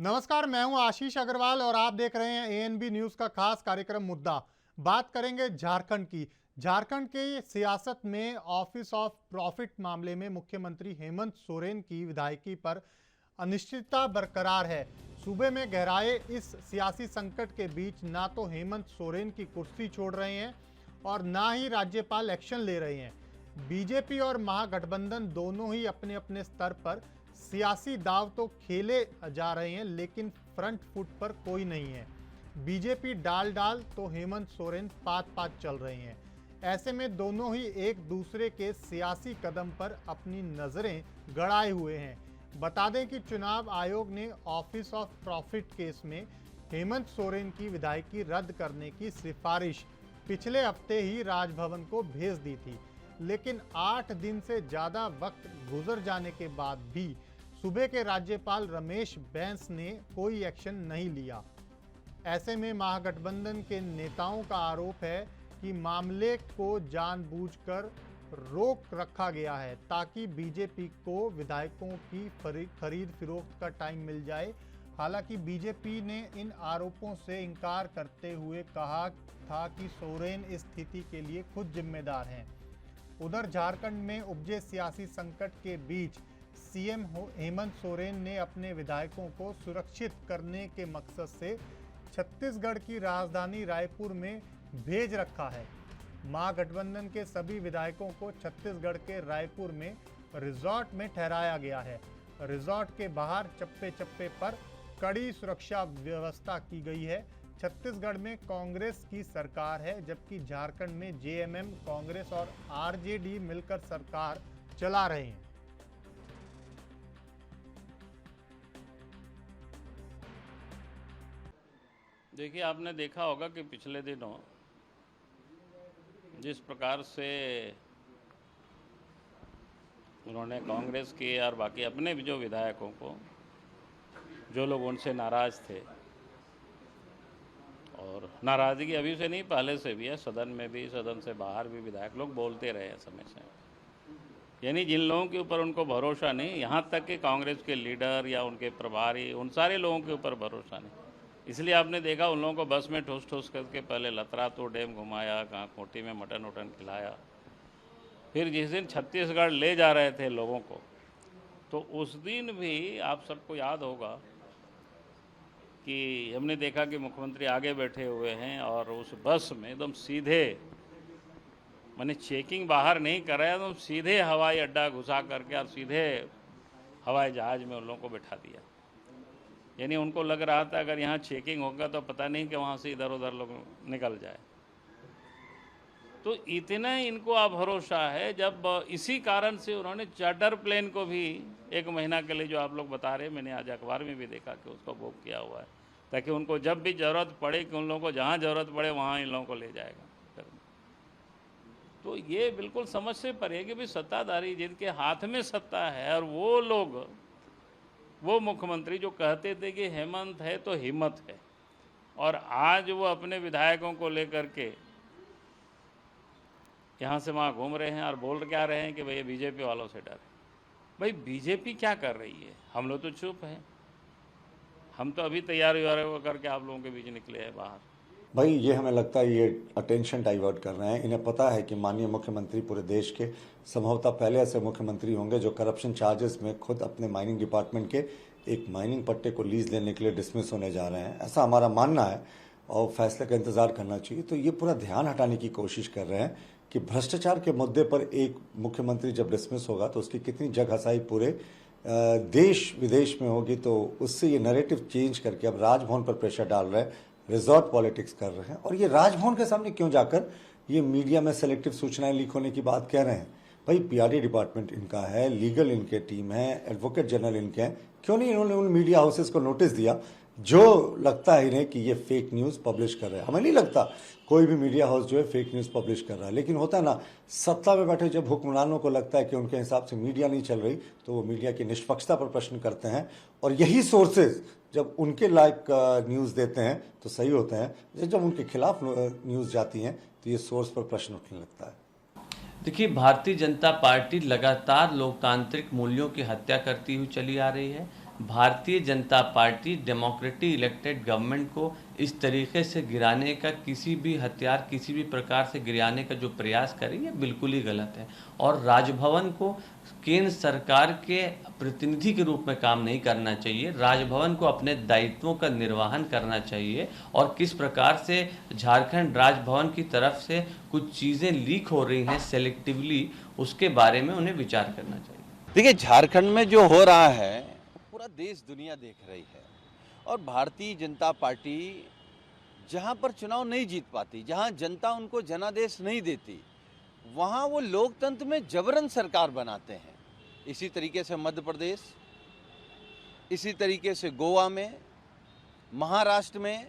नमस्कार, मैं हूं आशीष अग्रवाल और आप देख रहे हैं एएनबी न्यूज का खास कार्यक्रम मुद्दा। बात करेंगे झारखंड की। झारखंड की सियासत में ऑफिस ऑफ प्रॉफिट मामले में मुख्यमंत्री हेमंत सोरेन की विधायकी पर अनिश्चितता बरकरार है। सूबे में गहराए इस सियासी संकट के बीच ना तो हेमंत सोरेन की कुर्सी छोड़ रहे हैं और ना ही राज्यपाल एक्शन ले रहे हैं। बीजेपी और महागठबंधन दोनों ही अपने अपने स्तर पर सियासी दांव तो खेले जा रहे हैं, लेकिन फ्रंट फुट पर कोई नहीं है। बीजेपी डाल डाल तो हेमंत सोरेन पात पात चल रहे हैं। ऐसे में दोनों ही एक दूसरे के सियासी कदम पर अपनी नजरें गड़ाए हुए हैं। बता दें कि चुनाव आयोग ने ऑफिस ऑफ प्रॉफिट केस में हेमंत सोरेन की विधायकी रद्द करने की सिफारिश पिछले हफ्ते ही राजभवन को भेज दी थी, लेकिन 8 दिन से ज्यादा वक्त गुजर जाने के बाद भी सूबे के राज्यपाल रमेश बैस ने कोई एक्शन नहीं लिया। ऐसे में महागठबंधन के नेताओं का आरोप है कि मामले को जानबूझकर रोक रखा गया है ताकि बीजेपी को विधायकों की खरीद फरोख्त का टाइम मिल जाए। हालांकि बीजेपी ने इन आरोपों से इनकार करते हुए कहा था कि सोरेन इस स्थिति के लिए खुद जिम्मेदार हैं। उधर झारखंड में उपजे सियासी संकट के बीच सीएम हेमंत सोरेन ने अपने विधायकों को सुरक्षित करने के मकसद से छत्तीसगढ़ की राजधानी रायपुर में भेज रखा है। महागठबंधन के सभी विधायकों को छत्तीसगढ़ के रायपुर में रिजॉर्ट में ठहराया गया है। रिजॉर्ट के बाहर चप्पे चप्पे पर कड़ी सुरक्षा व्यवस्था की गई है। छत्तीसगढ़ में कांग्रेस की सरकार है, जबकि झारखंड में जेएमएम, कांग्रेस और आरजेडी मिलकर सरकार चला रहे हैं। देखिए, आपने देखा होगा कि पिछले दिनों जिस प्रकार से उन्होंने कांग्रेस के और बाकी अपने भी जो विधायकों को, जो लोग उनसे नाराज़ थे, और नाराज़गी अभी से नहीं पहले से भी है, सदन में भी, सदन से बाहर भी विधायक लोग बोलते रहे हैं समय से। यानी जिन लोगों के ऊपर उनको भरोसा नहीं, यहाँ तक कि कांग्रेस के लीडर या उनके प्रभारी, उन सारे लोगों के ऊपर भरोसा नहीं। इसलिए आपने देखा उन लोगों को बस में ठोस ठोस करके पहले लतरातू डैम घुमाया, कहाँ खोटी में मटन वटन खिलाया। फिर जिस दिन छत्तीसगढ़ ले जा रहे थे लोगों को, तो उस दिन भी आप सबको याद होगा कि हमने देखा कि मुख्यमंत्री आगे बैठे हुए हैं और उस बस में एकदम सीधे, मैंने चेकिंग बाहर नहीं कराया, तो सीधे हवाई अड्डा घुसा करके और सीधे हवाई जहाज़ में उन लोगों को बैठा दिया। यानी उनको लग रहा था अगर यहाँ चेकिंग होगा तो पता नहीं कि वहाँ से इधर उधर लोग निकल जाए। तो इतना इनको भरोसा है, जब इसी कारण से उन्होंने चार्टर प्लेन को भी 1 महीना के लिए, जो आप लोग बता रहे हैं, मैंने आज अखबार में भी देखा कि उसको बुक किया हुआ है, ताकि उनको जब भी ज़रूरत पड़े कि उन लोगों को जहाँ ज़रूरत पड़े वहाँ इन लोगों को ले जाएगा। तो ये बिल्कुल समझ से परे है कि भाई सत्ताधारी जिनके हाथ में सत्ता है, और वो लोग, वो मुख्यमंत्री जो कहते थे कि हेमंत है तो हिम्मत है, और आज वो अपने विधायकों को लेकर के यहाँ से वहाँ घूम रहे हैं और बोल क्या रहे हैं कि भाई बीजेपी वालों से डर है। भाई बीजेपी क्या कर रही है? हम लोग तो चुप हैं। हम तो अभी तैयारी करके आप लोगों के बीच निकले हैं बाहर। भाई ये हमें लगता है ये अटेंशन डाइवर्ट कर रहे हैं। इन्हें पता है कि माननीय मुख्यमंत्री पूरे देश के संभवतः पहले ऐसे मुख्यमंत्री होंगे जो करप्शन चार्जेस में खुद अपने माइनिंग डिपार्टमेंट के एक माइनिंग पट्टे को लीज लेने के लिए डिसमिस होने जा रहे हैं, ऐसा हमारा मानना है, और फैसले का इंतजार करना चाहिए। तो ये पूरा ध्यान हटाने की कोशिश कर रहे हैं कि भ्रष्टाचार के मुद्दे पर एक मुख्यमंत्री जब डिसमिस होगा तो उसकी कितनी जग हसाई पूरे देश विदेश में होगी। तो उससे ये नैरेटिव चेंज करके अब राजभवन पर प्रेशर डाल रहे हैं, रिजॉर्ट पॉलिटिक्स कर रहे हैं। और ये राजभवन के सामने क्यों जाकर ये मीडिया में सेलेक्टिव सूचनाएं लीक होने की बात कह रहे हैं? भाई पीआरडी डिपार्टमेंट इनका है, लीगल इनके टीम है, एडवोकेट जनरल इनके हैं, क्यों नहीं इन्होंने उन मीडिया हाउसेस को नोटिस दिया जो लगता है इन्हें कि ये फेक न्यूज़ पब्लिश कर रहे हैं? हमें नहीं लगता कोई भी मीडिया हाउस जो है फेक न्यूज़ पब्लिश कर रहा है, लेकिन होता है ना, सत्ता में बैठे जब हुक्मरानों को लगता है कि उनके हिसाब से मीडिया नहीं चल रही, तो वो मीडिया की निष्पक्षता पर प्रश्न करते हैं, और यही सोर्सेज जब उनके लायक न्यूज़ देते हैं तो सही होते हैं, जब उनके खिलाफ न्यूज़ जाती हैं तो ये सोर्स पर प्रश्न उठने लगता है। देखिए, भारतीय जनता पार्टी लगातार लोकतांत्रिक मूल्यों की हत्या करती हुई चली आ रही है। Bharatiya Janata party democratic elected government को इस तरीके से गिराने का, किसी भी हथियार किसी भी प्रकार से गिराने का जो प्रयास करे, ये बिल्कुल ही गलत है। और राजभवन को केंद्र सरकार के प्रतिनिधि के रूप में काम नहीं करना चाहिए। राजभवन को अपने दायित्वों का निर्वहन करना चाहिए और किस प्रकार से झारखंड राजभवन की तरफ से कुछ चीज़ें लीक हो रही हैं सेलेक्टिवली, उसके बारे में उन्हें विचार करना चाहिए। देखिए, झारखंड में जो हो रहा है पूरा देश दुनिया देख रही है और भारतीय जनता पार्टी जहां पर चुनाव नहीं जीत पाती, जहां जनता उनको जनादेश नहीं देती, वहां वो लोकतंत्र में जबरन सरकार बनाते हैं। इसी तरीके से मध्य प्रदेश, इसी तरीके से गोवा में, महाराष्ट्र में,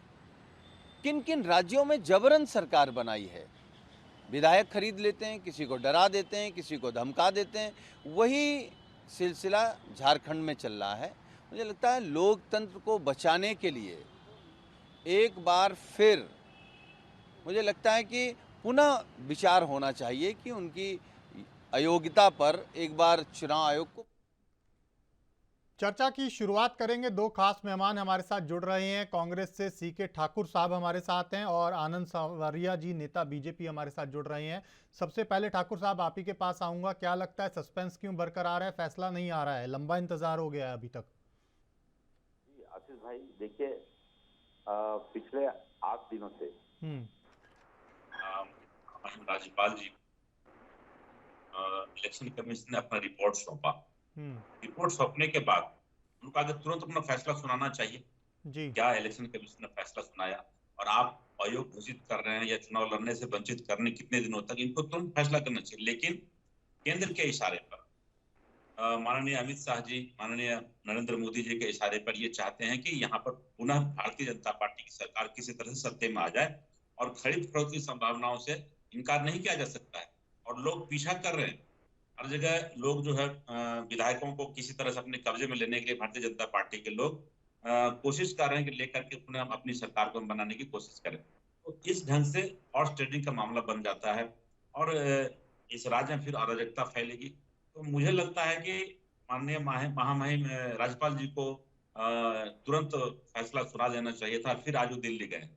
किन किन राज्यों में जबरन सरकार बनाई है। विधायक खरीद लेते हैं, किसी को डरा देते हैं, किसी को धमका देते हैं। वही सिलसिला झारखंड में चल रहा है। मुझे लगता है लोकतंत्र को बचाने के लिए एक बार फिर मुझे लगता है कि पुनः विचार होना चाहिए कि उनकी अयोग्यता पर एक बार चुनाव आयोग को। चर्चा की शुरुआत करेंगे। दो खास मेहमान हमारे साथ जुड़ रहे हैं। कांग्रेस से सीके ठाकुर साहब हमारे साथ हैं और आनंद सांवरिया जी, नेता बीजेपी, हमारे साथ जुड़ रहे हैं। सबसे पहले ठाकुर साहब, आप ही के पास आऊंगा। क्या लगता है, सस्पेंस क्यों बरकरार है, फैसला नहीं आ रहा है, लंबा इंतजार हो गया है अभी तक? आशीष भाई, देखिए, पिछले 8 दिनों से राज्यपाल जी इलेक्शन कमीशन ने अपना रिपोर्ट सौंपा। रिपोर्ट सौंपने के बाद उनको आगे तुरंत अपना फैसला सुनाना चाहिए जी। क्या इलेक्शन कमीशन ने फैसला सुनाया और आप आयोग घोषित कर रहे हैं या चुनाव लड़ने से वंचित करने कितने दिनों तक, इनको तुरंत फैसला करना चाहिए। लेकिन केंद्र के इशारे पर, माननीय अमित शाह जी, माननीय नरेंद्र मोदी जी के इशारे पर ये चाहते हैं कि यहाँ पर पुनः भारतीय जनता पार्टी की सरकार किसी तरह से सत्ते में आ जाए और खरीद फरोख्त की संभावनाओं से इनकार नहीं किया जा सकता है। और लोग पीछा कर रहे हैं, हर जगह लोग जो है विधायकों को किसी तरह से अपने कब्जे में लेने के लिए भारतीय जनता पार्टी के लोग कोशिश कर रहे हैं कि लेकर के पुनः अपनी सरकार को बनाने की कोशिश करें। तो इस ढंग से हॉर्स ट्रेडिंग का मामला बन जाता है और इस राज्य में फिर अराजकता फैलेगी। तो मुझे लगता है कि माननीय महामहिम राज्यपाल जी को तुरंत फैसला सुना देना चाहिए था। फिर आज वो दिल्ली गए,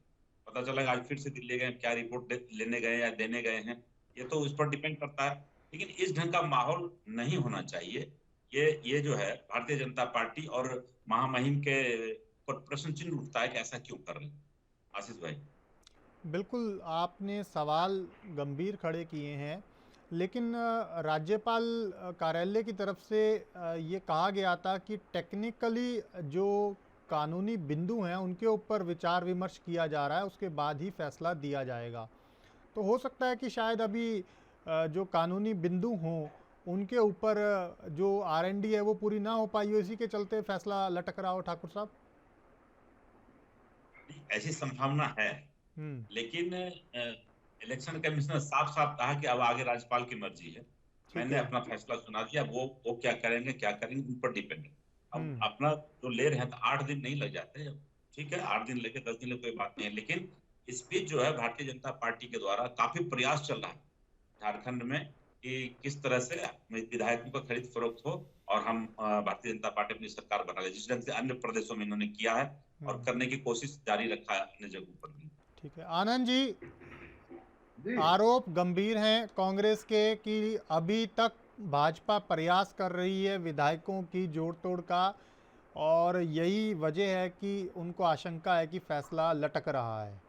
पता चला आज फिर से दिल्ली गए, क्या रिपोर्ट लेने गए या देने गए हैं ये तो उस पर डिपेंड करता है। लेकिन इस ढंग का माहौल नहीं होना चाहिए। ये जो है भारतीय जनता पार्टी और महामहिम के पर प्रश्न चिन्ह उठता है कि ऐसा क्यों कर रहे हैं। आशीष भाई, बिल्कुल, आपने सवाल गंभीर खड़े किए हैं, लेकिन राज्यपाल कार्यालय की तरफ से ये कहा गया था कि टेक्निकली जो कानूनी बिंदु हैं उनके ऊपर विचार विमर्श किया जा रहा है, उसके बाद ही फैसला दिया जाएगा। तो हो सकता है कि शायद अभी जो कानूनी बिंदु हों उनके ऊपर जो R&D है वो पूरी ना हो पाई हो, इसी के चलते फैसला लटक रहा हो। ठाकुर साहब, ऐसी संभावना है, लेकिन इलेक्शन कमीशन ने साफ साफ कहा कि अब आगे राज्यपाल की मर्जी है। मैंने अपना फैसला सुना दिया, वो क्या करेंगे उन पर डिपेंड है। अब अपना जो ले रहे हैं तो 8 दिन नहीं लग जाते, ठीक है, 8 दिन लगे 10 दिन लगे कोई बात नहीं है। लेकिन इस बीच जो है भारतीय जनता पार्टी के द्वारा काफी प्रयास चल रहा है झारखंड में कि किस तरह से विधायकों का खरीद फरोख्त हो और हम भारतीय जनता पार्टी अपनी सरकार बना ले, जिस ढंग से अन्य प्रदेशों में इन्होंने किया है और करने की कोशिश जारी रखा है अन्य जगहों पर भी। ठीक है आनंद जी, आरोप गंभीर हैं कांग्रेस के कि अभी तक भाजपा प्रयास कर रही है विधायकों की जोड़ तोड़ का, और यही वजह है कि उनको आशंका है कि फैसला लटक रहा है।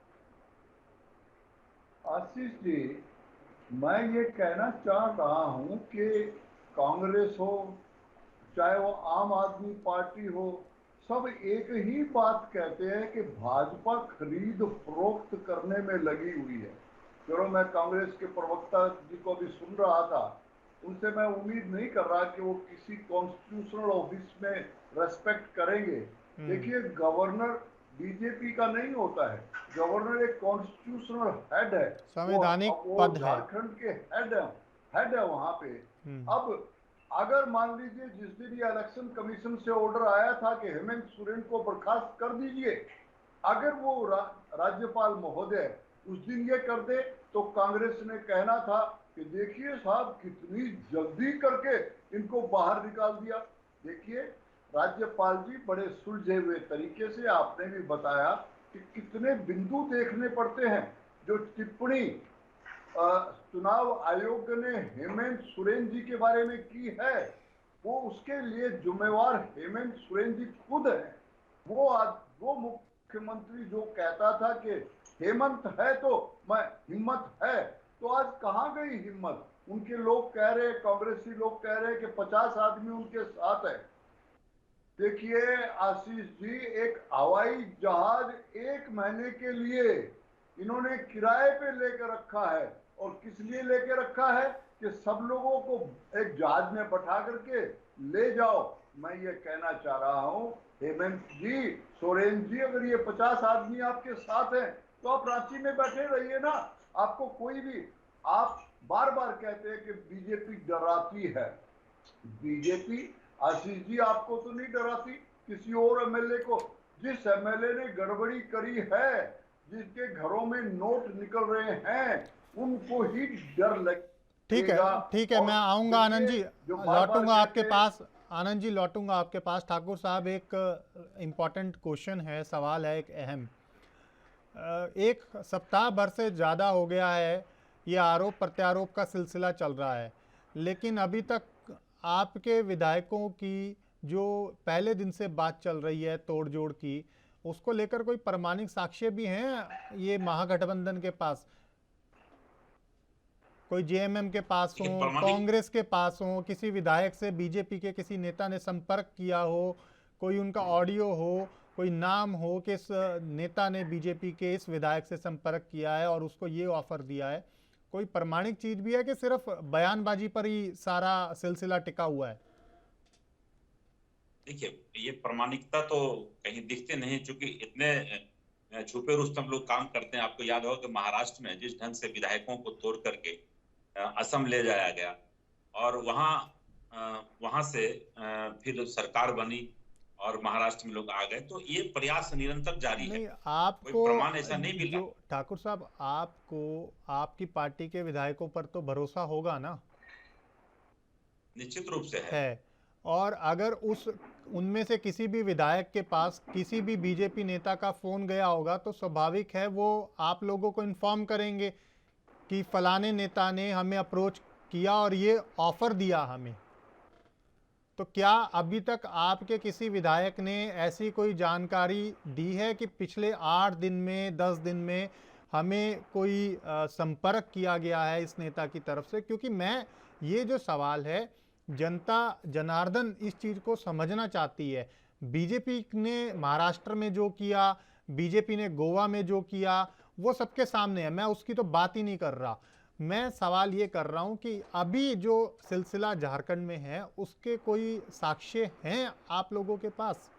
आशीष जी, मैं ये कहना चाह रहा हूं कि कांग्रेस हो चाहे वो आम आदमी पार्टी हो, सब एक ही बात कहते हैं कि भाजपा खरीद फरोख्त करने में लगी हुई है। चलो, मैं कांग्रेस के प्रवक्ता जी को भी सुन रहा था, उनसे मैं उम्मीद नहीं कर रहा कि वो किसी कॉन्स्टिट्यूशनल ऑफिस में रेस्पेक्ट करेंगे। देखिए, गवर्नर बीजेपी का नहीं होता है, गवर्नर एक कॉन्स्टिट्यूशनल हेड है, संवैधानिक पद है, झारखंड के हेड है वहां पे। अब अगर मान लीजिए जिस दिन ये इलेक्शन कमीशन से ऑर्डर आया था कि हेमंत सोरेन को बर्खास्त कर दीजिए, अगर वो राज्यपाल महोदय उस दिन ये कर दे तो कांग्रेस ने कहना था कि देखिए साहब, कितनी जल्दी करके इनको बाहर निकाल दिया। देखिए, राज्यपाल जी बड़े सुलझे हुए तरीके से आपने भी बताया कि कितने बिंदु देखने पड़ते हैं। जो टिप्पणी चुनाव आयोग ने हेमंत सोरेन जी के बारे में की है, वो उसके लिए जिम्मेवार हेमंत सोरेन जी खुद हैं। वो मुख्यमंत्री जो कहता था कि हेमंत है तो मैं हिम्मत है, तो आज कहां गई हिम्मत? उनके लोग कह रहे, कांग्रेसी लोग कह रहे कि 50 आदमी उनके साथ है। देखिए आशीष जी, एक हवाई जहाज 1 महीने के लिए इन्होंने किराए पे लेकर रखा है। और किस लिए लेकर रखा है? कि सब लोगों को एक जहाज में बैठा करके ले जाओ। मैं ये कहना चाह रहा हूं, हेमंत जी, सोरेन जी, अगर ये 50 आदमी आपके साथ हैं तो आप रांची में बैठे रहिए ना। आपको कोई भी, आप बार बार कहते हैं कि बीजेपी डराती है। बीजेपी, आशीष जी, आपको तो नहीं डराती, किसी और एमएलए को। जिस एमएलए ने गड़बड़ी करी है, जिसके घरों में नोट निकल रहे हैं, उनको ही डर ठीक है, लगेगा। ठीक है, मैं आऊँगा आनंद जी, जो बार बार लौटूंगा आपके कहते हैं, पास। आनंद जी लौटूंगा आपके पास। ठाकुर साहब, एक इम्पॉर्टेंट क्वेश्चन है, सवाल है एक अहम। एक सप्ताह भर से ज़्यादा हो गया है ये आरोप प्रत्यारोप का सिलसिला चल रहा है, लेकिन अभी तक आपके विधायकों की जो पहले दिन से बात चल रही है तोड़ जोड़ की, उसको लेकर कोई प्रामाणिक साक्ष्य भी हैं ये महागठबंधन के पास? कोई जेएमएम के पास हो, देखिए प्रामाणिक कांग्रेस के पास हो, किसी विधायक से बीजेपी के किसी नेता ने संपर्क किया हो, कोई उनका ऑडियो हो, कोई नाम हो कि इस नेता ने बीजेपी के इस विधायक से संपर्क किया है और उसको ये ऑफर दिया है? कोई प्रामाणिक चीज भी है कि सिर्फ बयानबाजी पर ही सारा सिलसिला टिका हुआ है? देखिए, ये प्रामाणिकता तो कहीं दिखते नहीं, चूंकि इतने छुपे रुस्तम लोग काम करते हैं। आपको याद होगा कि महाराष्ट्र में जिस ढंग से विधायकों को तोड़ करके असम ले जाया गया और वहां से फिर सरकार बनी और महाराष्ट्र में लोग आ गए, तो ये प्रयास निरंतर जारी है। नहीं, कोई आपको प्रमाण ऐसा नहीं मिल जो रहा। ठाकुर साहब, आपको आपकी पार्टी के विधायकों पर तो भरोसा होगा ना? निश्चित रूप से है। है। और अगर उनमें से किसी भी विधायक के पास किसी भी बीजेपी नेता का फोन गया होगा तो स्वाभाविक है वो आप लोगों को इन्फॉर्म करेंगे कि फलाने नेता ने हमें अप्रोच किया और ये ऑफर दिया हमें। तो क्या अभी तक आपके किसी विधायक ने ऐसी कोई जानकारी दी है कि पिछले 8 दिन में 10 दिन में हमें कोई संपर्क किया गया है इस नेता की तरफ से? क्योंकि मैं, ये जो सवाल है, जनता जनार्दन इस चीज़ को समझना चाहती है। बीजेपी ने महाराष्ट्र में जो किया, बीजेपी ने गोवा में जो किया, वो सबके सामने है, मैं उसकी तो बात ही नहीं कर रहा। मैं सवाल ये कर रहा हूं कि अभी जो सिलसिला झारखंड में है उसके कोई साक्ष्य हैं आप लोगों के पास?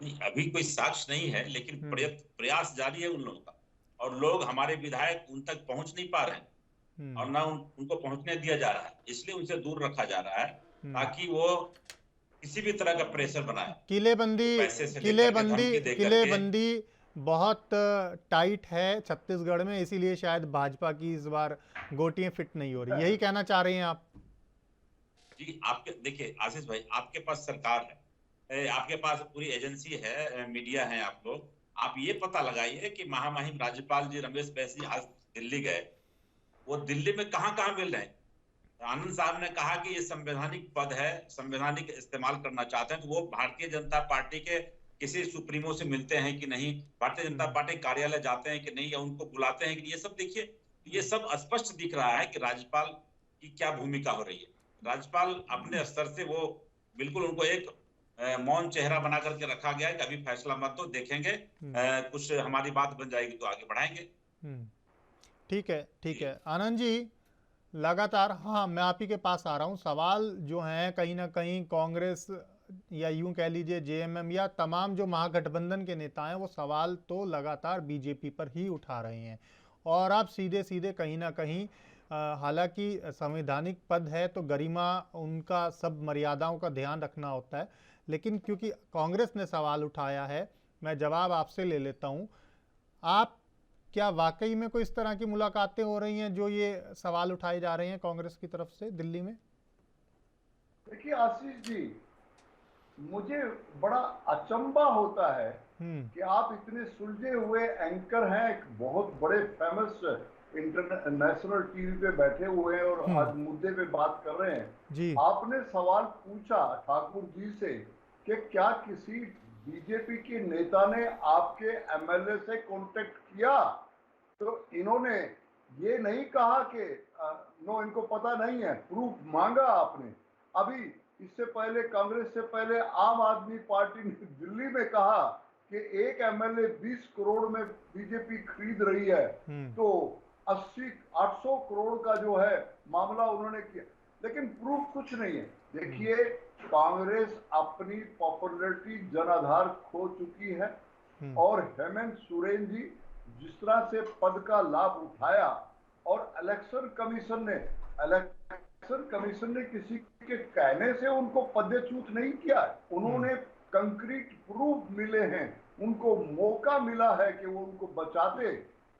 नहीं, अभी कोई साक्ष्य नहीं है, लेकिन प्रयास जारी है उन लोगों का। और लोग, हमारे विधायक उन तक पहुंच नहीं पा रहे हैं और ना उनको पहुंचने दिया जा रहा है, इसलिए उनसे दूर रखा जा रहा है ताकि वो किसी भी तरह का प्रेशर बनाए। किलेबंदी पैसे से किलेबंदी बहुत टाइट है छत्तीसगढ़ में, इसीलिए शायद भाजपा की इस बार गोटियां फिट नहीं हो रही, यही कहना चाह रहे हैं आप? जी, आपके देखिए आशीष भाई, आपके पास सरकार है, आपके पास पूरी एजेंसी है, मीडिया है, आप लोग, आप ये पता लगाइए कि महामहिम राज्यपाल जी रमेश बैस जी आज दिल्ली गए, वो दिल्ली में कहां कहां मिल रहे हैं। आनंद साहब ने कहा कि ये संवैधानिक पद है, संवैधानिक इस्तेमाल करना चाहते हैं, तो वो भारतीय जनता पार्टी के किसी सुप्रीमो से मिलते हैं कि नहीं, भारतीय जनता पार्टी कार्यालय जाते हैं कि नहीं, या उनको बुलाते हैं कि, ये सब देखिए, ये सब स्पष्ट दिख रहा है कि राज्यपाल की क्या भूमिका हो रही है। राज्यपाल अपने स्तर से वो बिल्कुल, उनको एक मौन चेहरा बना करके रखा गया है कि अभी फैसला मत दो, देखेंगे, कुछ हमारी बात बन जाएगी तो आगे बढ़ाएंगे। ठीक है, ठीक है आनंद जी, लगातार, हाँ मैं आप ही के पास आ रहा हूँ। सवाल जो हैं कहीं ना कहीं कांग्रेस या यूं कह लीजिए जेएमएम या तमाम जो महागठबंधन के नेता हैं, वो सवाल तो लगातार बीजेपी पर ही उठा रहे हैं। और आप सीधे सीधे कहीं ना कहीं, हालांकि संवैधानिक पद है तो गरिमा, उनका सब मर्यादाओं का ध्यान रखना होता है, लेकिन क्योंकि कांग्रेस ने सवाल उठाया है, मैं जवाब आपसे ले लेता हूँ। आप, क्या वाकई में कोई इस तरह की मुलाकातें हो रही हैं जो ये सवाल उठाए जा रहे हैं कांग्रेस की तरफ से दिल्ली में? देखिए आशीष जी, मुझे बड़ा अचंभा होता है कि आप इतने सुलझे हुए एंकर हैं, एक बहुत बड़े फेमस इंटरनेशनल टीवी पे बैठे हुए हैं और आज मुद्दे पे बात कर रहे हैं। जी। आपने सवाल पूछा ठाकुर जी से कि क्या किसी बीजेपी के नेता ने आपके एमएलए से कांटेक्ट किया, तो इन्होंने ये नहीं कहा कि नो इनको पता नहीं है, प्रूफ मांगा आपने। अभी इससे पहले, कांग्रेस से पहले आम आदमी पार्टी ने दिल्ली में कहा कि एक एमएलए 20 करोड़ में बीजेपी खरीद रही है, तो 80-800 करोड़ का जो है मामला उन्होंने किया, लेकिन प्रूफ कुछ नहीं है। देखिए, कांग्रेस अपनी पॉपुलैरिटी जनाधार खो चुकी है और हेमंत सोरेन जी जिस तरह से पद का लाभ उठाया, और इलेक्शन कमीशन ने किसी के कहने से उनको पदच्युत नहीं किया, उन्होंने कंक्रीट प्रूफ मिले हैं, उनको मौका मिला है कि वो उनको बचाते।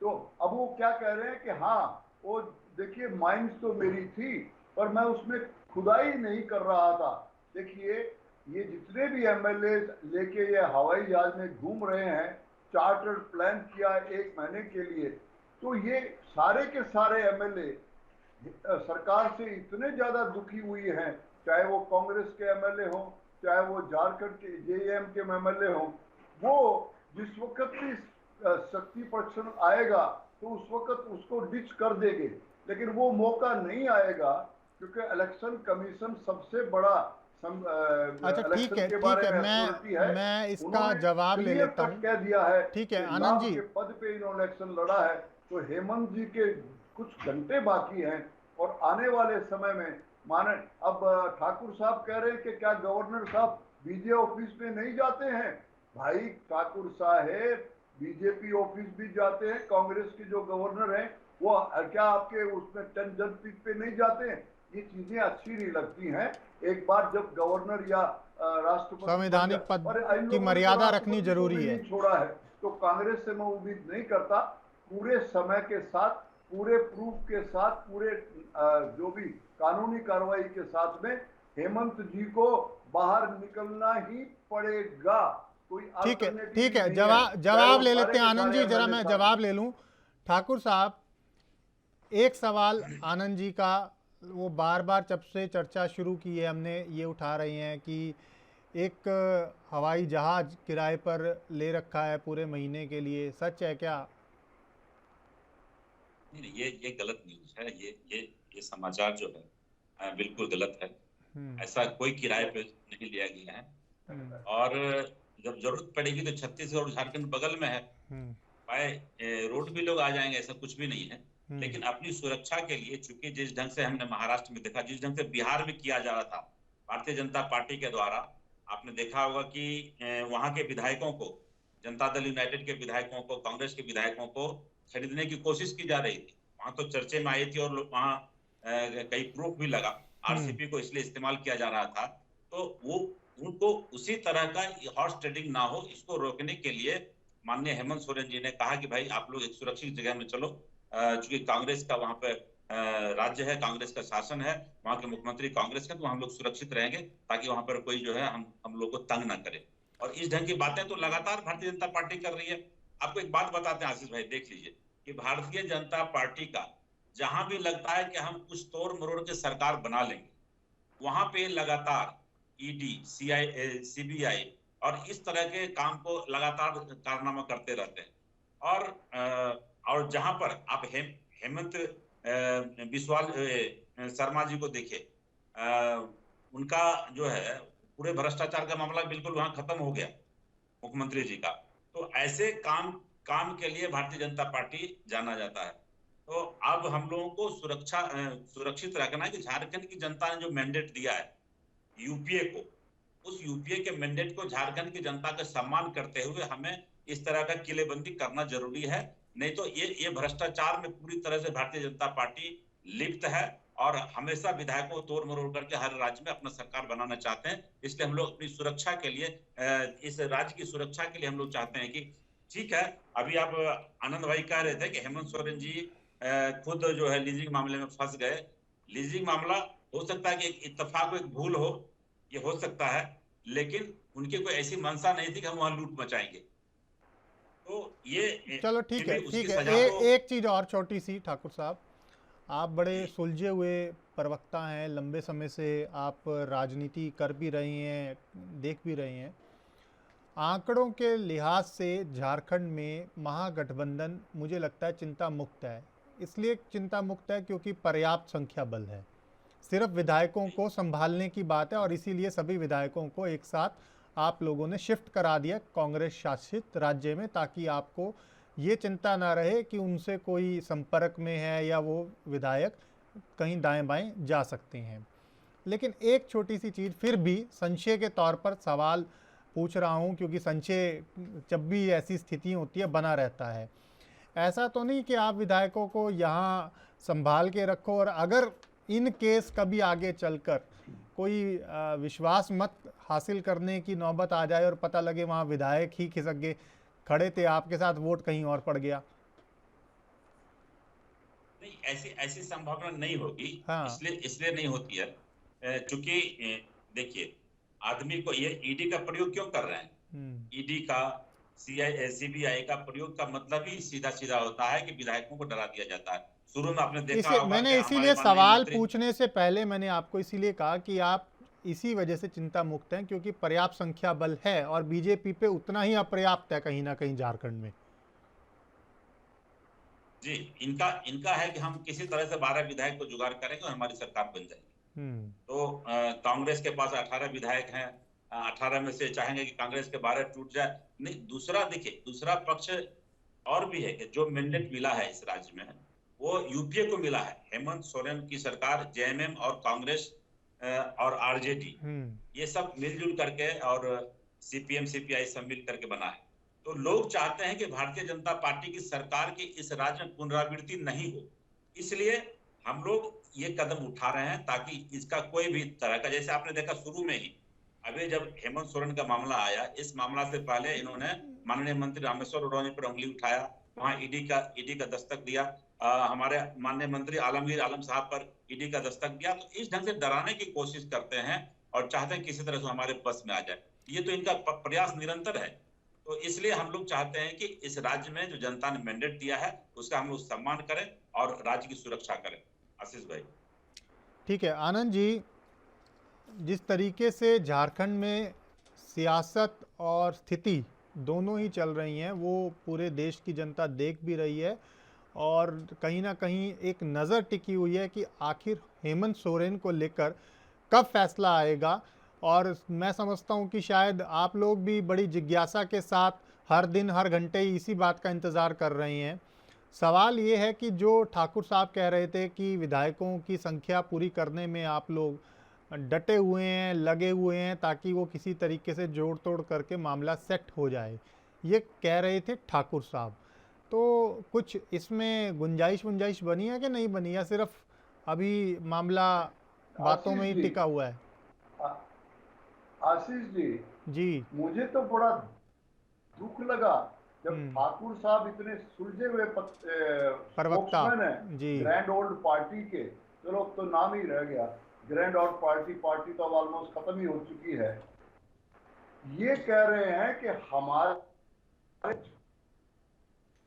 तो अब वो क्या कह रहे हैं कि हाँ वो देखिए माइंस तो मेरी थी पर मैं उसमें खुदाई नहीं कर रहा था। देखिए, ये जितने भी एमएलए लेके ये हवाई जहाज में घूम रहे हैं, चार्टर्ड प्लान किया 1 महीने के लिए, तो ये सारे के सारे एमएलए सरकार से इतने ज्यादा दुखी हुई हैं, चाहे वो कांग्रेस के एमएलए हो, चाहे वो झारखंड के जेएम के एमएलए हो, वो जिस वक्त भी शक्ति परीक्षण आएगा तो उस वक्त उसको डिच कर देंगे, लेकिन वो मौका नहीं आएगा क्योंकि इलेक्शन कमीशन सबसे बड़ा अच्छा ठीक है, मैं इसका जवाब ले लेता हूँ। कह दिया है, ठीक है आनंद जी, के पद पे इन्होंने इलेक्शन लड़ा है, तो हेमंत जी के कुछ घंटे बाकी हैं और आने वाले समय में माने, अब ठाकुर साहब कह रहे हैं कि क्या गवर्नर साहब बीजे ऑफिस में नहीं जाते हैं? भाई ठाकुर साहेब बीजेपी ऑफिस भी जाते हैं, कांग्रेस के जो गवर्नर हैं वो क्या आपके उसमें 10 जनपद पे नहीं जाते हैं? ये चीजें अच्छी नहीं लगती हैं। एक बार जब गवर्नर या राष्ट्रपति संवैधानिक पद की मर्यादा रखनी जरूरी है, छोड़ा है, तो कांग्रेस से मैं उम्मीद नहीं करता। पूरे समय के साथ, पूरे प्रूफ के साथ, पूरे जो भी कानूनी कार्रवाई के साथ में हेमंत जी को बाहर निकलना ही पड़ेगा। ठीक है, जवाब ले लेते हैं आनंद जी, जरा मैं जवाब ले लूं। ठाकुर साहब, एक सवाल आनंद जी का, वो बार बार जब से चर्चा शुरू की है हमने ये उठा रहे हैं कि एक हवाई जहाज किराए पर ले रखा है पूरे महीने के लिए, सच है क्या? नहीं, ये गलत न्यूज है। ये समाचार जो है बिल्कुल गलत है। ऐसा कोई किराए पे नहीं लिया गया है, और जब जरूरत पड़ेगी तो छत्तीसगढ़ और झारखंड बगल में है, बाय रोड भी लोग आ जाएंगे, ऐसा कुछ भी नहीं है। लेकिन अपनी सुरक्षा के लिए, चूंकि जिस ढंग से हमने महाराष्ट्र में देखा, जिस ढंग से बिहार में किया जा रहा था भारतीय जनता पार्टी के द्वारा, आपने देखा होगा कि वहां के विधायकों को, जनता दल यूनाइटेड के विधायकों को, कांग्रेस के विधायकों को खरीदने की कोशिश की जा रही थी। वहां तो चर्चे में आई थी और वहां कई प्रूफ भी लगा, आरसीपी को इसलिए इस्तेमाल किया जा रहा था। तो वो उनको उसी तरह का हॉर्स ट्रेडिंग ना हो, इसको रोकने के लिए माननीय हेमंत सोरेन जी ने कहा कि भाई आप लोग एक सुरक्षित जगह में चलो, चूंकि कांग्रेस का वहां पे राज्य है, कांग्रेस का शासन है, वहां के मुख्यमंत्री कांग्रेस के, तो हम लोग सुरक्षित रहेंगे ताकि वहां पर कोई जो है हम लोग को तंग ना करे। और इस ढंग की बातें तो लगातार भारतीय जनता पार्टी कर रही है। आपको एक बात बताते हैं आशीष भाई, देख लीजिए कि भारतीय जनता पार्टी का जहां भी लगता है कि हम कुछ तोड़ मरोड़ के सरकार बना लेंगे, वहां पे लगातार ईडी, सीबीआई और इस तरह के काम को लगातार कारनामा करते रहते हैं। और जहां पर आप हेमंत बिस्वाल शर्मा जी को देखिए, उनका जो है पूरे भ्रष्टाचार का मामला बिल्कुल वहां खत्म हो गया मुख्यमंत्री जी का। तो ऐसे काम के लिए भारतीय जनता पार्टी जाना जाता है। तो अब हम लोगों को सुरक्षित रखना है कि झारखंड की जनता ने जो मैंडेट दिया है यूपीए को, उस यूपीए के मैंडेट को झारखंड की जनता का सम्मान करते हुए हमें इस तरह का किलेबंदी करना जरूरी है। नहीं तो ये भ्रष्टाचार में पूरी तरह से भारतीय जनता पार्टी लिप्त है और हमेशा विधायकों को तोड़ मरोड़ करके हर राज्य में अपना सरकार बनाना चाहते हैं। इसलिए हम लोग अपनी सुरक्षा के लिए, इस राज्य की सुरक्षा के लिए हम लोग चाहते हैं कि ठीक है, अभी आप आनंद भाई कह रहे थे कि हेमंत सोरेन जी खुद जो है लीजिंग मामले में फंस गए। लीजिंग मामला हो सकता है कि एक इत्तेफाक एक भूल हो, ये हो सकता है, लेकिन उनकी कोई ऐसी मंशा नहीं थी कि हम वहां लूट मचाएंगे। तो ये चलो फिर ठीक भी है, उसकी ठीक है। सजा तो एक चीज और छोटी सी, ठाकुर साहब, आप बड़े जी सुलझे हुए प्रवक्ता हैं, लंबे समय से आप राजनीति कर भी रहे हैं, देख भी रहे हैं। आंकड़ों के लिहाज से झारखंड में महागठबंधन मुझे लगता है चिंता मुक्त है। इसलिए चिंता मुक्त है क्योंकि पर्याप्त संख्या बल है, सिर्फ विधायकों जी को संभालने की बात है, और इसीलिए सभी विधायकों को एक साथ आप लोगों ने शिफ्ट करा दिया कांग्रेस शासित राज्य में, ताकि आपको ये चिंता ना रहे कि उनसे कोई संपर्क में है या वो विधायक कहीं दाएं बाएं जा सकते हैं। लेकिन एक छोटी सी चीज़ फिर भी संशय के तौर पर सवाल पूछ रहा हूं, क्योंकि संशय जब भी ऐसी स्थिति होती है बना रहता है। ऐसा तो नहीं कि आप विधायकों को यहाँ संभाल के रखो, और अगर इन केस कभी आगे चलकर कोई विश्वास मत हासिल करने की नौबत आ जाए और पता लगे वहाँ विधायक ही खिसक गए, खड़े थे आपके साथ, वोट कहीं और पड़ गया। नहीं, ऐसी ऐसी संभावना नहीं होगी। हाँ। इसलिए इसलिए नहीं होती है क्योंकि देखिए, आदमी को ये ईडी का प्रयोग क्यों कर रहे हैं? ईडी का, सीबीआई का प्रयोग का मतलब ही सीधा सीधा होता है कि विधायकों को डरा दिया जाता है। शुरू में आपने देखा इसे होगा कि मैंने हमारे इसीलिए माननीय सवाल मंत्री, पूछने से पहले मैंने आपको इसीलिए कहा कि आप इसी वजह से चिंता मुक्त हैं, क्योंकि पर्याप्त संख्या बल है और बीजेपी पे उतना ही अपर्याप्त है कहीं ना कहीं झारखंड में। जी, इनका इनका है कि हम किसी तरह से 12 विधायक को जुगाड़ करेंगे और हमारी सरकार बन जाएगी। तो कांग्रेस के पास 18 विधायक हैं, 18 में से चाहेंगे कि कांग्रेस के 12 टूट जाए। नहीं, दूसरा देखिए, दूसरा पक्ष और भी है कि जो मैंडेट मिला है इस राज्य में, वो यूपीए को मिला है। हेमंत सोरेन की सरकार, जेएमएम और कांग्रेस और आरजेडी, ये सब मिलजुल करके, और सीपीएम सीपीआई सब मिल करके बना है। तो लोग चाहते हैं कि भारतीय जनता पार्टी की सरकार की इस राज्य में पुनरावृत्ति नहीं हो। इसलिए हम लोग ये कदम उठा रहे हैं ताकि इसका कोई भी तरह का, जैसे आपने देखा शुरू में ही, अभी जब हेमंत सोरेन का मामला आया, इस मामला से पहले इन्होंने माननीय मंत्री रामेश्वर उरांव पर उंगली उठाया, वहां ईडी का दस्तक दिया, हमारे माननीय मंत्री आलमगीर आलम साहब पर ईडी का दस्तक दिया। तो इस ढंग से डराने की कोशिश करते हैं और चाहते हैं किसी तरह से हमारे बस में आ जाए। ये तो इनका प्रयास निरंतर है। तो इसलिए हम लोग चाहते हैं कि इस राज्य में जो जनता ने मैंडेट दिया है उसका हम लोग सम्मान करें और राज्य की सुरक्षा करें। आशीष भाई। ठीक है आनंद जी, जिस तरीके से झारखंड में सियासत और स्थिति दोनों ही चल रही हैं वो पूरे देश की जनता देख भी रही है, और कहीं ना कहीं एक नज़र टिकी हुई है कि आखिर हेमंत सोरेन को लेकर कब फैसला आएगा। और मैं समझता हूं कि शायद आप लोग भी बड़ी जिज्ञासा के साथ हर दिन हर घंटे इसी बात का इंतज़ार कर रहे हैं। सवाल ये है कि जो ठाकुर साहब कह रहे थे कि विधायकों की संख्या पूरी करने में आप लोग डटे हुए हैं, लगे हुए हैं, ताकि वो किसी तरीके से जोड़ तोड़ करके मामला सेट हो जाए, ये कह रहे थे ठाकुर साहब। तो कुछ इसमें गुंजाइश बनी है कि नहीं बनी, या सिर्फ अभी मामला बातों में ही टिका हुआ है? आशीष जी, मुझे तो बड़ा दुख लगा जब ठाकुर साहब इतने सुलझे हुए प्रवक्ता है जी, ग्रैंड ओल्ड पार्टी के, चलो तो नाम ही रह गया, ग्रैंड ओल्ड पार्टी तो अब ऑलमोस्ट खत्म ही हो चुकी है, ये कह रहे हैं कि हमारे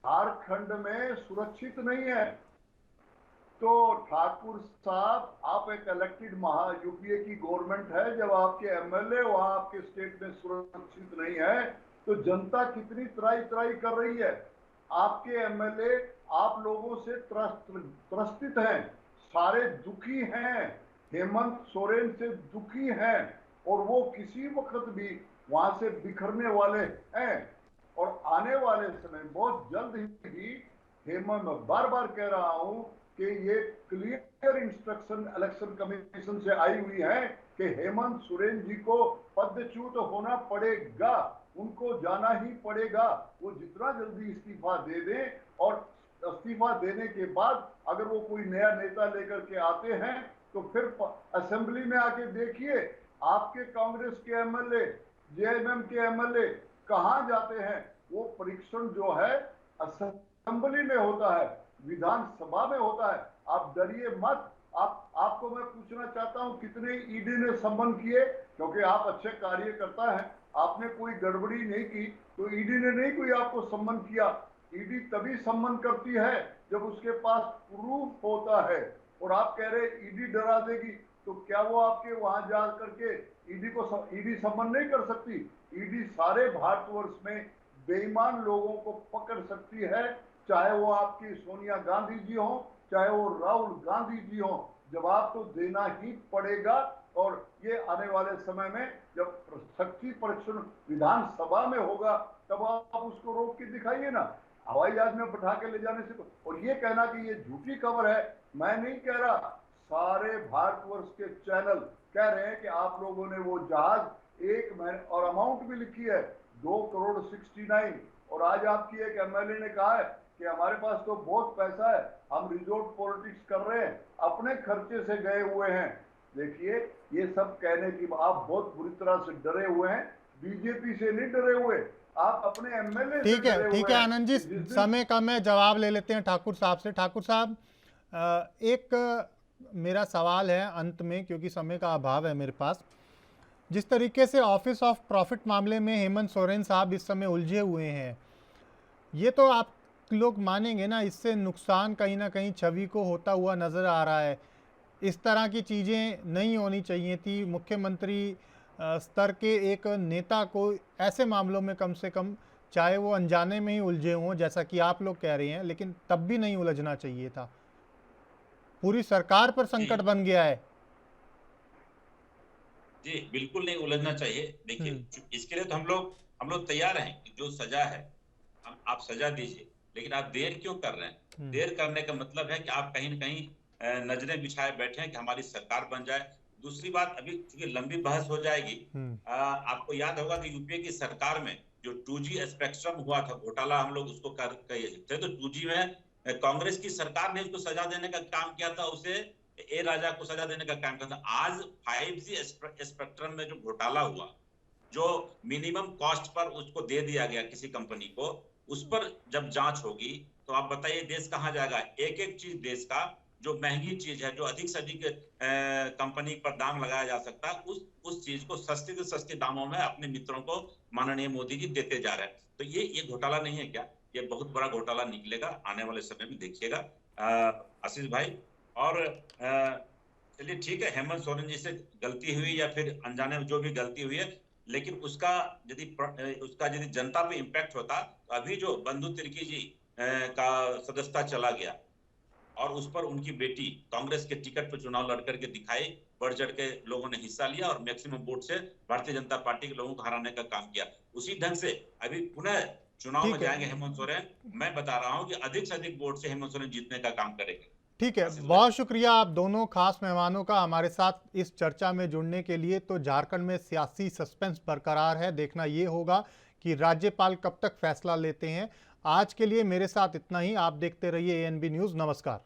झारखंड में सुरक्षित नहीं है। तो ठाकुर साहब, आप एक इलेक्टेड यूपीए की गवर्नमेंट है, जब आपके एमएलए वहां आपके स्टेट में सुरक्षित नहीं है तो जनता कितनी त्राई कर रही है। आपके एमएलए आप लोगों से त्रस्तित हैं, सारे दुखी हैं, हेमंत सोरेन से दुखी हैं, और वो किसी वक्त भी वहां से बिखरने वाले हैं। और आने वाले समय बहुत जल्द ही हेमंत, बार बार कह रहा हूं कि ये क्लियर इंस्ट्रक्शन इलेक्शन कमीशन से आई हुई है कि हेमंत सोरेन जी को पदच्युत होना पड़ेगा, उनको जाना ही पड़ेगा। वो जितना जल्दी इस्तीफा दे दें, और इस्तीफा देने के बाद अगर वो कोई नया नेता लेकर के आते हैं तो फिर असेंबली में आके देखिए, आपके कांग्रेस के एमएलए, जेएमएम के एमएलए कहां जाते हैं। वो परीक्षण जो है असेंबली में होता है, विधानसभा में होता है। आप डरिए मत, आप आपको मैं पूछना चाहता हूं कितने ईडी ने सम्मन किए, क्योंकि आप अच्छे कार्यकर्ता हैं, आपने कोई गड़बड़ी नहीं की तो ईडी ने नहीं कोई आपको सम्मन किया। ईडी तभी सम्मन करती है जब उसके पास प्रूफ होता है, और आप कह रहे ईडी डरा देगी, तो क्या वो आपके वहां जा करके ईडी सम्मन नहीं कर सकती? ईडी सारे भारतवर्ष में बेईमान लोगों को पकड़ सकती है, चाहे वो आपकी सोनिया गांधी जी हो, चाहे वो राहुल गांधी जी हो। जवाब तो देना ही पड़ेगा, और ये आने वाले समय में जब शक्ति परीक्षण विधानसभा में होगा तब आप उसको रोक के दिखाइए ना, हवाई जहाज में बैठा के ले जाने से। और ये कहना कि ये झूठी खबर है, मैं नहीं कह रहा, सारे भारतवर्ष के चैनल कह रहे हैं कि आप लोगों ने वो जहाज 1 महीने, और अमाउंट भी लिखी है 2,69 करोड़। और आज आपकी एक एमएलए ने कहा है कि हमारे पास तो बहुत पैसा है, हम रिजोर्ट पॉलिटिक्स कर रहे हैं, अपने खर्चे से गए हुए हैं। देखिए, ये सब कहने की आप बहुत बुरी तरह से डरे हुए हैं, बीजेपी से नहीं डरे हुए, आप अपने एमएलए से डरे हुए हैं। ठीक है आनंद जी, समय कम है, जवाब ले लेते हैं ठाकुर साहब से। ठाकुर साहब, एक मेरा सवाल है अंत में, क्योंकि समय का अभाव है मेरे पास। जिस तरीके से ऑफिस ऑफ प्रॉफिट मामले में हेमंत सोरेन साहब इस समय उलझे हुए हैं, ये तो आप लोग मानेंगे ना, इससे नुकसान कहीं ना कहीं छवि को होता हुआ नज़र आ रहा है। इस तरह की चीज़ें नहीं होनी चाहिए थी। मुख्यमंत्री स्तर के एक नेता को ऐसे मामलों में कम से कम, चाहे वो अनजाने में ही उलझे हों जैसा कि आप लोग कह रहे हैं, लेकिन तब भी नहीं उलझना चाहिए था। पूरी सरकार पर संकट बन गया है। जी बिल्कुल नहीं उलझना चाहिए। देखिए, इसके लिए तो हम लोग तैयार हैं कि जो सजा है आप सजा दीजिए, लेकिन आप देर क्यों कर रहे हैं? देर करने का मतलब है कि आप कहीं न कहीं नजरें बिछाए बैठे हैं कि हमारी सरकार बन जाए। दूसरी बात, अभी चूंकि लंबी बहस हो जाएगी, आपको याद होगा कि यूपीए की सरकार में जो 2G स्पेक्ट्रम हुआ था घोटाला, हम लोग उसको कहे थे, तो 2G में कांग्रेस की सरकार ने उसको सजा देने का काम किया था, उसे ए राजा को सजा देने का काम किया था। आज 5G स्पेक्ट्रम में जो घोटाला हुआ, जो मिनिमम कॉस्ट पर उसको दे दिया गया किसी कंपनी को, उस पर जब जांच होगी तो आप बताइए देश कहां जाएगा? एक एक चीज देश का, जो महंगी चीज है, जो अधिक से अधिक कंपनी पर दाम लगाया जा सकता है, उस चीज को सस्ते से सस्ते दामों में अपने मित्रों को माननीय मोदी जी देते जा रहे हैं। तो ये घोटाला नहीं है क्या? ये बहुत बड़ा घोटाला निकलेगा आने वाले समय में, देखिएगा आशीष भाई। और चलिए ठीक है, हेमंत सोरेन जी से गलती हुई या फिर अनजाने में जो भी गलती हुई है, लेकिन उसका यदि जनता पे इम्पैक्ट होता, तो अभी जो बंधु तिर्की जी का सदस्यता चला गया और उस पर उनकी बेटी कांग्रेस के टिकट पर चुनाव लड़ करके दिखाई, बढ़ चढ़ के लोगों ने हिस्सा लिया और मैक्सिमम वोट से भारतीय जनता पार्टी के लोगों को हराने का काम किया। उसी ढंग से अभी पुनः चुनाव में जाएंगे हेमंत सोरेन। मैं बता रहा हूं कि अधिक से अधिक वोट से हेमंत सोरेन जीतने का काम करेंगे। ठीक है, बहुत शुक्रिया आप दोनों खास मेहमानों का हमारे साथ इस चर्चा में जुड़ने के लिए। तो झारखंड में सियासी सस्पेंस बरकरार है, देखना ये होगा कि राज्यपाल कब तक फैसला लेते हैं। आज के लिए मेरे साथ इतना ही। आप देखते रहिए ANB न्यूज़। नमस्कार।